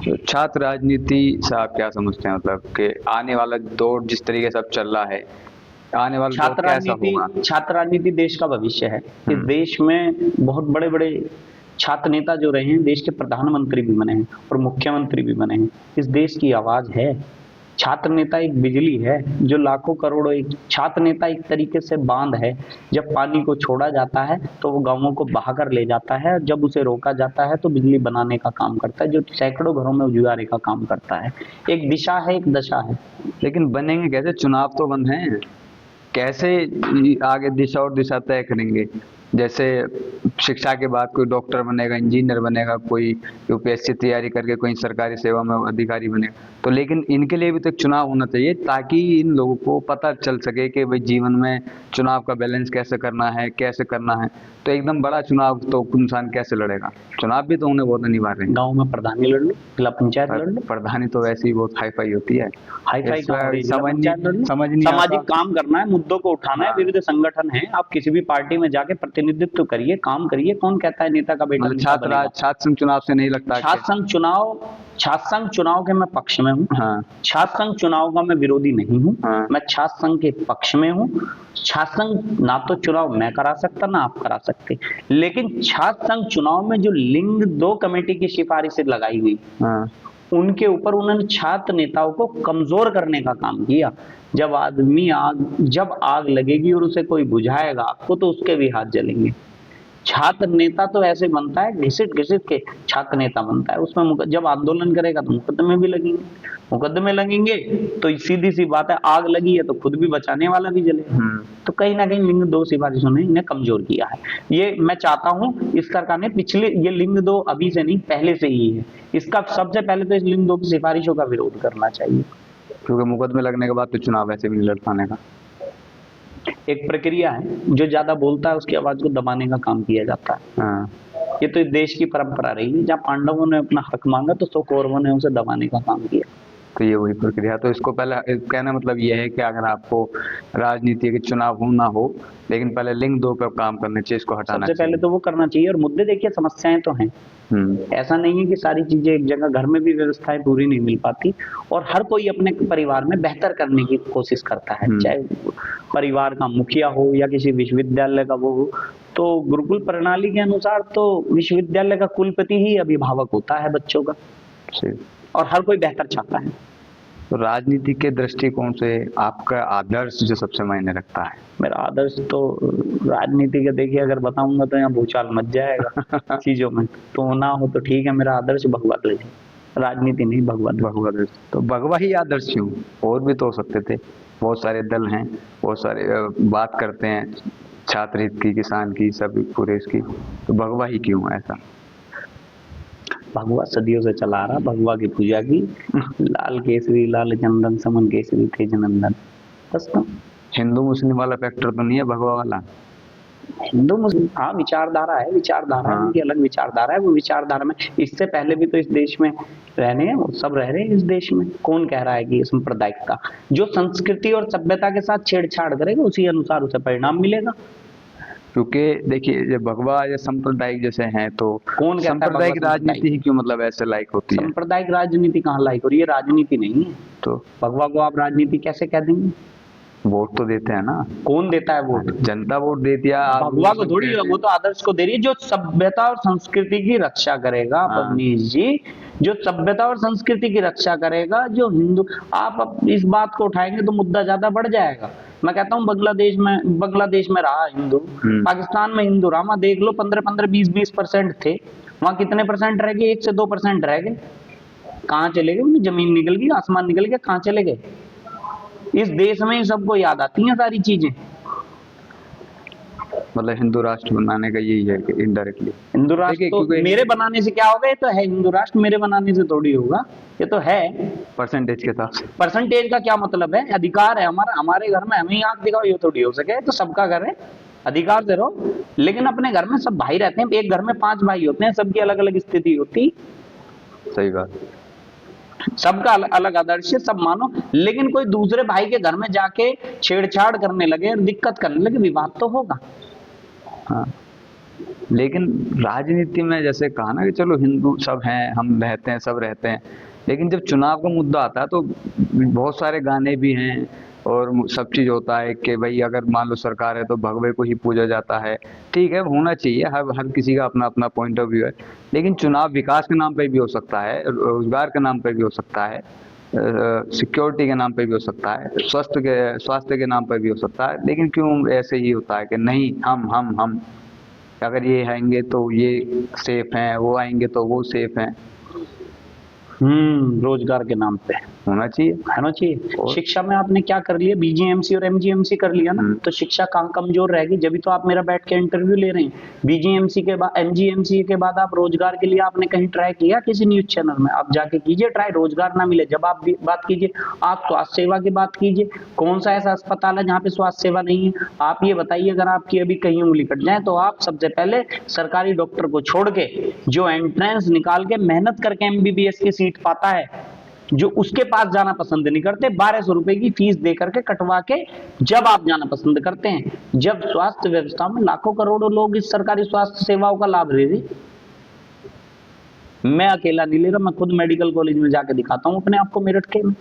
तो छात्र राजनीति से आप क्या समझते हैं, मतलब कि आने वाला दौर जिस तरीके से अब चल रहा है, आने वाला दौर कैसा होगा? छात्र राजनीति देश का भविष्य है। इस देश में बहुत बड़े बड़े छात्र नेता जो रहे हैं, देश के प्रधानमंत्री भी बने हैं और मुख्यमंत्री भी बने हैं। इस देश की आवाज है। छात्र नेता एक बिजली है जो लाखों करोड़ों, एक छात्र नेता एक तरीके से बांध है। जब पानी को छोड़ा जाता है तो वो गांवों को बहाकर ले जाता है, जब उसे रोका जाता है तो बिजली बनाने का काम करता है, जो सैकड़ों घरों में उजियारे का काम करता है। एक दिशा है, एक दशा है। लेकिन बनेंगे कैसे? चुनाव तो बंद हैं, कैसे आगे दिशा और दिशा तय करेंगे? जैसे शिक्षा के बाद कोई डॉक्टर बनेगा, इंजीनियर बनेगा, कोई यूपीएससी तैयारी करके कोई सरकारी सेवा में अधिकारी बनेगा, तो लेकिन इनके लिए भी तो एक चुनाव होना चाहिए ताकि इन लोगों को पता चल सके कि भाई जीवन में चुनाव का बैलेंस कैसे करना है, कैसे करना है। तो एकदम बड़ा चुनाव तो इंसान कैसे लड़ेगा? चुनाव भी तो उन्हें बहुत अनिवार्य है। गाँव में प्रधानी लड़ लो, जिला पंचायत लड़ लो। प्रधानी तो वैसे ही बहुत हाई फाई होती है, समझ नहीं सामाजिक काम करना है, मुद्दों को उठाना है। विविध संगठन है, आप किसी भी पार्टी में जाके प्रतिनिधित्व करिए, काम करिए। कौन कहता है नेता का बेटा छात्र संघ चुनाव से नहीं लगता? छात्र संघ चुनाव के मैं पक्ष में हूँ। हाँ। छात्र संघ चुनाव का मैं विरोधी नहीं हूँ। हाँ। मैं छात्र संघ के पक्ष में हूँ। छात्र संघ ना तो चुनाव मैं करा सकता ना आप करा सकते, लेकिन छात्र संघ चुनाव में जो लिंग 2 कमेटी की सिफारिशें लगाई हुई, हाँ, उनके ऊपर उन्होंने छात्र नेताओं को कमजोर करने का काम किया। जब आग लगेगी और उसे कोई बुझाएगा आपको, तो उसके भी हाथ जलेंगे। छात्र नेता तो ऐसे बनता है, घिसिट के छात्र नेता बनता है। उसमें जब आंदोलन करेगा तो मुकदमे लगेंगे तो सीधी सी बात है, आग लगी है तो खुद भी बचाने वाला भी जलेगा। तो कहीं ना कहीं लिंग 2 सिफारिशों ने इन्हें कमजोर किया है। ये मैं चाहता हूं इस सरकार ने ये लिंग 2 अभी से नहीं, पहले से ही है। इसका सबसे पहले तो इस लिंग 2 की सिफारिशों का विरोध करना चाहिए, क्योंकि मुकदमे लगने के बाद तो चुनाव ऐसे भी नहीं लड़ पाने का। एक प्रक्रिया है, जो ज्यादा बोलता है उसकी आवाज को दबाने का काम किया जाता है। हाँ। ये तो इस देश की परंपरा रही है, जहाँ पांडवों ने अपना हक मांगा तो 100 कौरवों ने उसे दबाने का काम किया। तो ये वही प्रक्रिया। तो इसको पहले कहना मतलब ये है कि अगर आपको राजनीति के चुनाव हो ना हो, लेकिन पहले लिंग 2 पर काम करना चाहिए, इसको हटाना चाहिए। सबसे पहले तो वो करना चाहिए। और मुद्दे देखिए, समस्याएं तो हैं, ऐसा नहीं है कि सारी चीजें एक जगह, घर में भी व्यवस्थाएं पूरी नहीं मिल पाती, और हर कोई अपने परिवार में बेहतर करने की कोशिश करता है, चाहे परिवार का मुखिया हो या किसी विश्वविद्यालय का वो हो। तो गुरुकुल प्रणाली के अनुसार तो विश्वविद्यालय का कुलपति ही अभिभावक होता है बच्चों का, और हर कोई बेहतर चाहता है। तो राजनीति के दृष्टिकोण से आपका आदर्श जो सबसे मायने रखता है? मेरा आदर्श तो राजनीति का देखिए, अगर बताऊंगा तो यहाँ भूचाल मच जाएगा चीजों में, तो ना हो तो ठीक है। मेरा आदर्श भगवा ध्वज है, राजनीति नहीं, भगवा ध्वज। तो भगवा ही आदर्श क्यों? और भी तो हो सकते थे, बहुत सारे दल हैं, बहुत सारे बात करते हैं छात्र हित की, किसान की, सब पूरे इसकी, तो भगवा ही क्यों ऐसा? भगवा सदियों से चला रहा, भगवा की पूजा की। लाल केसरी लाल चंदन समन केसरी तेज नंदन, बस। तो हिंदू मुस्लिम वाला फैक्टर तो नहीं है भगवा वाला? हिंदू मुस्लिम, हाँ, विचारधारा है, हाँ। उनकी अलग विचारधारा है। वो विचारधारा में इससे पहले भी तो इस देश में रहने हैं, वो सब रह रहे हैं इस देश में। कौन कह रहा है कि सांप्रदायिकता? जो संस्कृति और सभ्यता के साथ छेड़छाड़ करेगा उसी अनुसार उसे परिणाम मिलेगा। क्योंकि देखिए, जब भगवा या सांप्रदायिक जैसे हैं, तो कौन कहता है सांप्रदायिक राजनीति ही क्यों मतलब ऐसे लाइक होती है? सांप्रदायिक राजनीति कहाँ लाइक हो रही है? राजनीति नहीं है तो भगवा को आप राजनीति कैसे कह देंगे? वोट तो देते हैं ना। कौन देता है वोट? जनता वोट देती है। भगवा को थोड़ी, वो तो आदर्श को दे रही है, जो सभ्यता और संस्कृति की रक्षा करेगा। पवनीश जी, जो सभ्यता और संस्कृति की रक्षा करेगा, जो हिंदू, आप इस बात को उठाएंगे तो मुद्दा ज्यादा बढ़ जाएगा। मैं कहता हूँ बांग्लादेश में रहा हिंदू, पाकिस्तान में हिंदू रहा, वहां देख लो 15-15, 20-20% थे, वहां कितने परसेंट रह गए? 1 से 2% रह गए। कहाँ चले गए? जमीन निकल गई, आसमान निकल गया, कहाँ चले गए? इस देश में ही सबको याद आती हैं सारी चीजें। मतलब हिंदू राष्ट्र बनाने का यही है कि इनडायरेक्टली हिंदू राष्ट्र तो मेरे बनाने से क्या होगा? ये तो है हिंदू राष्ट्र, मेरे बनाने से थोड़ी होगा, ये तो है। परसेंटेज के साथ, परसेंटेज का क्या मतलब है? अधिकार है हमारा, हमारे घर में हमें आंख दिखाओ, ये थोड़ी हो सके। तो सबका घर है, अधिकार से रहो। लेकिन अपने घर में सब भाई रहते हैं, एक घर में 5 भाई होते हैं, सबकी अलग अलग स्थिति होती। सही बात, सबका अलग आदर्श है, सब मानो। लेकिन कोई दूसरे भाई के घर में जाके छेड़छाड़ करने लगे, दिक्कत करने लगे, विवाद तो होगा। हाँ, लेकिन राजनीति में जैसे कहा ना कि चलो हिंदू सब हैं, हम रहते हैं, सब रहते हैं, लेकिन जब चुनाव का मुद्दा आता है तो बहुत सारे गाने भी हैं और सब चीज़ होता है कि भाई अगर मान लो सरकार है तो भगवे को ही पूजा जाता है। ठीक है, होना चाहिए, हर हर किसी का अपना अपना पॉइंट ऑफ व्यू है, लेकिन चुनाव विकास के नाम पे भी हो सकता है, रोजगार के नाम पे भी हो सकता है, सिक्योरिटी के नाम पे भी हो सकता है, स्वास्थ्य के नाम पे भी हो सकता है। लेकिन क्यों ऐसे ही होता है कि नहीं, हम अगर ये आएंगे तो ये सेफ हैं, वो आएंगे तो वो सेफ हैं। रोजगार के नाम पे होना चाहिए, होना चाहिए। शिक्षा में आपने क्या कर लिया, बीजीएमसी और एमजीएमसी कर लिया ना, तो शिक्षा कहाँ कमजोर रहेगी, जब भी तो आप मेरा बैठ के इंटरव्यू ले रहे हैं। बीजीएमसी के बाद, एमजीएमसी के बाद आप रोजगार के लिए आपने कहीं ट्राई किया किसी न्यूज चैनल में? आप जाके कीजिए ट्राई, रोजगार ना मिले जब आप बात कीजिए। आप स्वास्थ्य सेवा की बात कीजिए, कौन सा ऐसा अस्पताल है जहाँ पे स्वास्थ्य सेवा नहीं है? आप ये बताइए, अगर आपकी अभी कहीं उंगली कट जाए तो आप सबसे पहले सरकारी डॉक्टर को छोड़ के, जो एंट्रेंस निकाल के मेहनत करके एमबीबीएस की सीट पाता है, जो उसके पास जाना पसंद नहीं करते, 1200 रुपए की फीस दे करके कटवा के जब आप जाना पसंद करते हैं, जब स्वास्थ्य व्यवस्था में लाखों करोड़ों लोग इस सरकारी स्वास्थ्य सेवाओं का लाभ ले रहे। मैं अकेला नहीं ले रहा, मैं खुद मेडिकल कॉलेज में जाके दिखाता हूं अपने आप को मेरठ के में।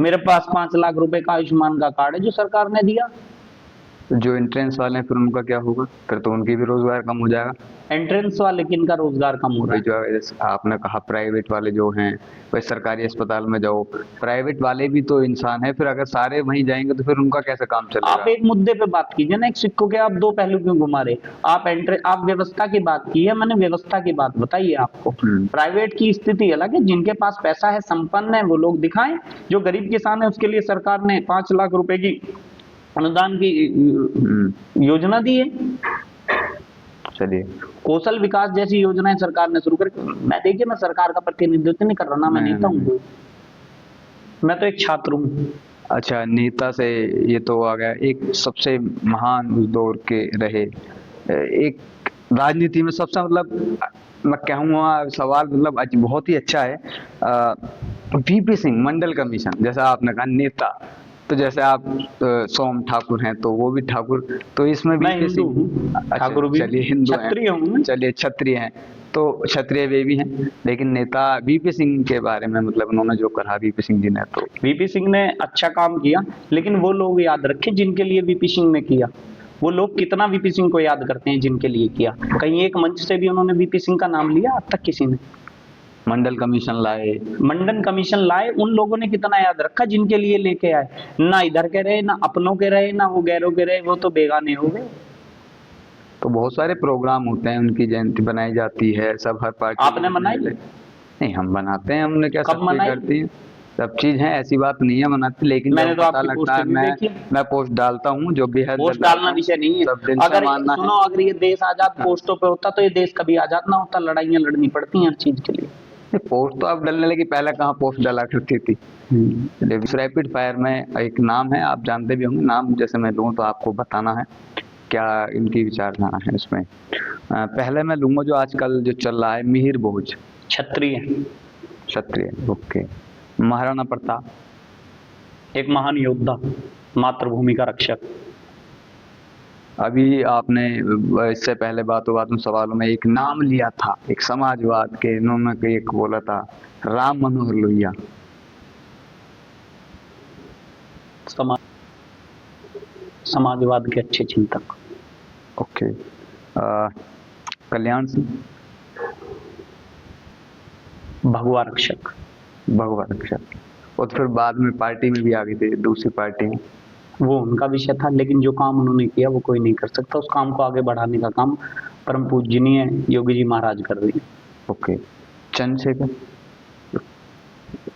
मेरे पास 5 लाख रुपए का आयुष्मान का कार्ड है जो सरकार ने दिया। जो एंट्रेंस वाले हैं फिर उनका क्या होगा? फिर तो उनकी भी रोजगार कम हो जाएगा। एंट्रेंस वाले किन का रोजगार कम हो रहा है? जो आपने कहा प्राइवेट वाले जो हैं, वही सरकारी अस्पताल में जाओ, प्राइवेट वाले भी तो इंसान है, फिर अगर सारे वहीं जाएंगे तो फिर उनका कैसे काम चलेगा? आप एक मुद्दे पे बात कीजिए ना, एक सिक्कों के आप दो पहलू क्यों घुमा रहे? आप व्यवस्था की बात की है, मैंने व्यवस्था की बात बताई है आपको। प्राइवेट की स्थिति अलग है, जिनके पास पैसा है, संपन्न है, वो लोग दिखाएं। जो गरीब किसान है उसके लिए सरकार ने 5 लाख रुपए की अनुदान की योजना दी है। चलिए, कौशल विकास जैसी योजनाएं सरकार ने शुरू कर, मैं देखिए, मैं सरकार का प्रतिनिधित्व नहीं कर रहा ना, मैं नेता हूँ, मैं तो एक छात्र हूँ। अच्छा, नेता से ये तो आ गया, एक सबसे महान उस दौर के रहे, एक राजनीति में सबसे, मतलब मैं कहूँगा सवाल मतलब आज बहुत ही अच्छा है। वीपी सिंह, मंडल कमीशन, जैसा आपने कहा नेता, तो जैसे आप सोम ठाकुर हैं तो वो भी ठाकुर, तो इसमें वीपी सिंह ठाकुर भी चलिए हिंदू हैं, चलिए क्षत्रिय हैं, तो क्षत्रिय वे भी हैं, लेकिन नेता वीपी सिंह के बारे में मतलब उन्होंने जो कहा वीपी सिंह जी ने, तो वीपी सिंह ने अच्छा काम किया, लेकिन वो लोग याद रखें जिनके लिए वीपी सिंह ने किया। वो लोग कितना वीपी सिंह को याद करते हैं जिनके लिए किया? कहीं एक मंच से भी उन्होंने वीपी सिंह का नाम लिया अब तक किसी ने? मंडल कमीशन लाए, उन लोगों ने कितना याद रखा जिनके लिए लेके आए? ना इधर के रहे, ना अपनों के रहे, ना वो गैरों के रहे, वो तो बेगाने हो गए। तो बहुत सारे प्रोग्राम होते हैं, उनकी जयंती बनाई जाती है, सब हर पार्टी। आपने मनाई? नहीं, हम बनाते हैं, हमने क्या सब करती है, सब चीज है, ऐसी बात नहीं है मनाते, लेकिन मैंने तो पता लगता है, मैं पोस्ट डालता हूँ, जो भी है पोस्ट डालना विषय नहीं है। अगर ये देश आजाद पोस्टों पे होता तो ये देश कभी आजाद ना होता, लड़ाइयाँ लड़नी पड़ती हैं हर चीज के लिए। पोस्ट तो आप डालने लगी, पहले कहाँ पोस्ट डाला करती थी। रैपिड फायर में एक नाम है, आप जानते भी होंगे, नाम जैसे मैं लूँ तो आपको बताना है क्या इनकी विचारधारा है इसमें। पहले मैं लूंगा जो आजकल जो चल रहा है, मिहिर भोज, क्षत्रिय, ओके। महाराणा प्रताप, एक महान योद्धा, मातृभूमि का रक्षक। अभी आपने इससे पहले बातों सवालों में एक नाम लिया था, एक समाजवाद के, इन्होंने एक बोला था, राम मनोहर लोहिया। समाजवाद के अच्छे चिंतक, ओके। कल्याण सिंह, भगवा रक्षक। और फिर बाद में पार्टी में भी आ गए थे, दूसरी पार्टी में, वो उनका विषय था, लेकिन जो काम उन्होंने किया वो कोई नहीं कर सकता। उस काम को आगे बढ़ाने का काम परम पूजनीय योगी जी महाराज कर रहे हैं। ओके। चंद्रशेखर,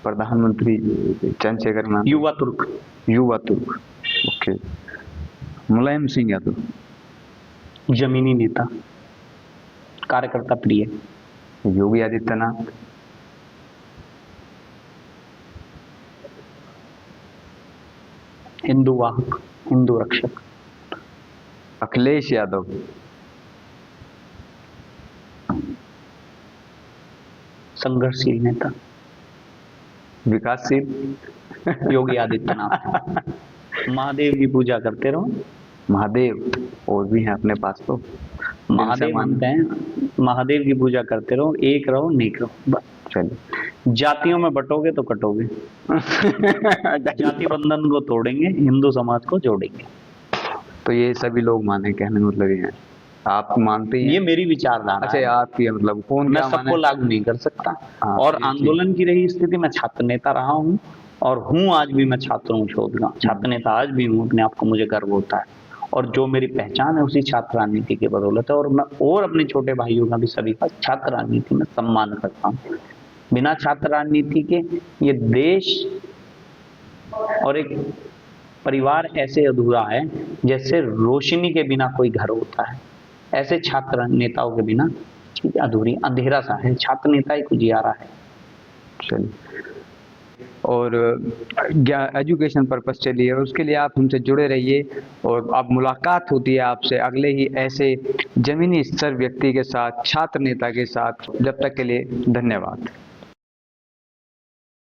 प्रधानमंत्री चंद्रशेखर नाम, युवा तुर्क, ओके। मुलायम सिंह यादव, जमीनी नेता, कार्यकर्ता प्रिय। योगी आदित्यनाथ, हिंदू वाहक, हिंदू रक्षक। अखिलेश यादव, संघर्षशील नेता। विकासशील, योगी आदित्यनाथ। महादेव की पूजा करते रहो। महादेव और भी हैं अपने पास तो। महादेव मानते हैं, महादेव की पूजा करते रहो, एक रहो, नेक रहो, बस। चलिए। जातियों में बटोगे तो कटोगे। जाति बंधन को तोड़ेंगे, हिंदू समाज को जोड़ेंगे। तो ये सभी लोग माने, कहने का मतलब ये है, आप मानते हैं? ये मेरी विचारधारा अच्छा, है। आपकी मतलब कौन मैं क्या सबको माने? लागू नहीं कर सकता। हाँ, और ये आंदोलन की रही स्थिति, मैं छात्र नेता रहा हूँ और हूँ आज भी। मैं छात्रों का छात्र नेता आज भी हूँ, अपने आप को मुझे गर्व होता है। और जो मेरी पहचान है उसी छात्र राजनीति की बदौलत है। और मैं और अपने छोटे भाइयों का भी, सभी का छात्र राजनीति में सम्मान करता हूँ। बिना छात्र राजनीति के ये देश और एक परिवार ऐसे अधूरा है जैसे रोशनी के बिना कोई घर होता है। ऐसे छात्र नेताओं के बिना चीज़ अधूरी, अंधेरा सा है। छात्र नेता ही उजियारा है। चलिए। और एजुकेशन पर्पस चलिए, और उसके लिए आप हमसे जुड़े रहिए, और अब मुलाकात होती है आपसे अगले ही ऐसे जमीनी स्तर व्यक्ति के साथ, छात्र नेता के साथ। जब तक के लिए धन्यवाद।